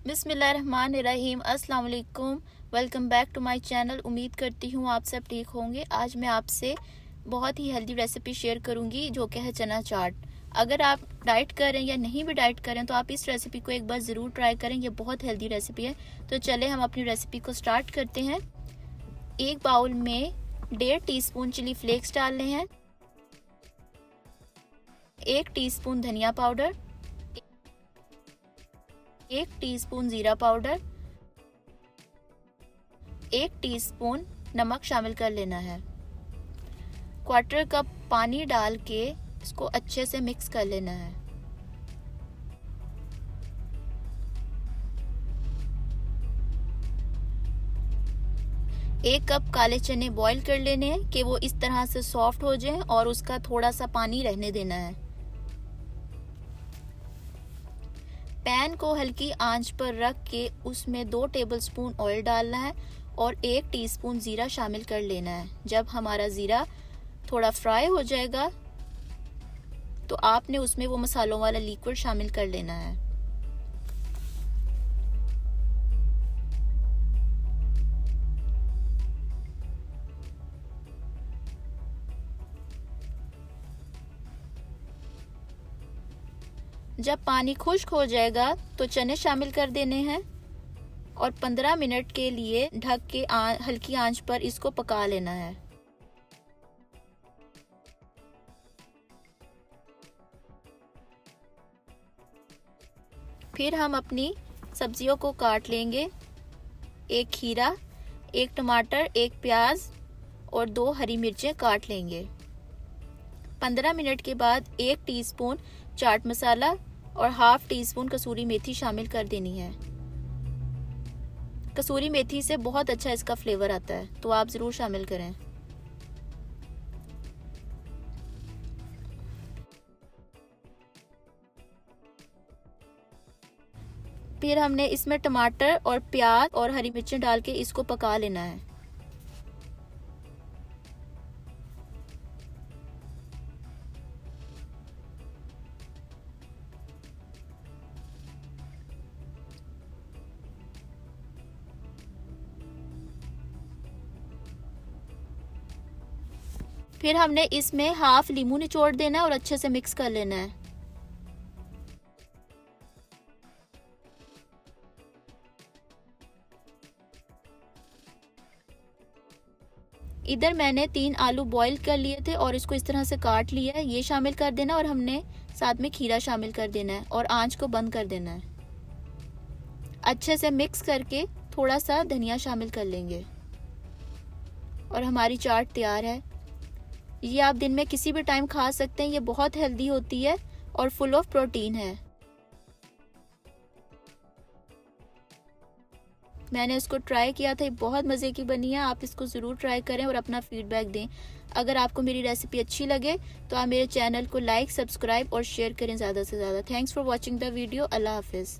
बिस्मिल्लाहिर्रहमानिर्रहीम। अस्सलाम वालेकुम। Welcome back to my channel. उम्मीद करती हूँ आप सब ठीक होंगे। आज मैं आपसे बहुत ही हेल्दी रेसिपी शेयर करूँगी जो कि है चना चाट। अगर आप डाइट करें या नहीं भी डाइट करें तो आप इस रेसिपी को एक बार ज़रूर ट्राई करें। ये बहुत हेल्दी रेसिपी है। तो चले हम अपनी रेसिपी को स्टार्ट करते हैं। एक बाउल में 1.5 टीस्पून चिली फ्लेक्स डालने हैं, 1 टीस्पून धनिया पाउडर, 1 टीस्पून जीरा पाउडर, 1 टीस्पून नमक शामिल कर लेना है। 1/4 कप पानी डाल के इसको अच्छे से मिक्स कर लेना है। एक कप काले चने बॉईल कर लेने हैं कि वो इस तरह से सॉफ्ट हो जाएं और उसका थोड़ा सा पानी रहने देना है। पैन को हल्की आंच पर रख के उसमें 2 टेबलस्पून ऑयल डालना है और 1 टीस्पून ज़ीरा शामिल कर लेना है। जब हमारा ज़ीरा थोड़ा फ्राई हो जाएगा तो आपने उसमें वो मसालों वाला लिक्विड शामिल कर लेना है। जब पानी खुश्क हो जाएगा तो चने शामिल कर देने हैं और 15 मिनट के लिए ढक के हल्की आंच पर इसको पका लेना है। फिर हम अपनी सब्जियों को काट लेंगे। 1 खीरा, 1 टमाटर, 1 प्याज और 2 हरी मिर्चें काट लेंगे। 15 मिनट के बाद 1 टीस्पून चाट मसाला और ½ टीस्पून कसूरी मेथी शामिल कर देनी है। कसूरी मेथी से बहुत अच्छा इसका फ्लेवर आता है, तो आप ज़रूर शामिल करें। फिर हमने इसमें टमाटर और प्याज और हरी मिर्चें डाल के इसको पका लेना है। फिर हमने इसमें ½ नींबू निचोड़ देना है और अच्छे से मिक्स कर लेना है। इधर मैंने 3 आलू बॉईल कर लिए थे और इसको इस तरह से काट लिया है। ये शामिल कर देना और हमने साथ में खीरा शामिल कर देना है और आंच को बंद कर देना है। अच्छे से मिक्स करके थोड़ा सा धनिया शामिल कर लेंगे और हमारी चाट तैयार है। ये आप दिन में किसी भी टाइम खा सकते हैं। ये बहुत हेल्दी होती है और फुल ऑफ प्रोटीन है। मैंने इसको ट्राई किया था, बहुत मज़े की बनी है। आप इसको ज़रूर ट्राई करें और अपना फीडबैक दें। अगर आपको मेरी रेसिपी अच्छी लगे तो आप मेरे चैनल को लाइक, सब्सक्राइब और शेयर करें ज़्यादा से ज़्यादा। Thanks for watching the video. अल्लाह हाफिज़।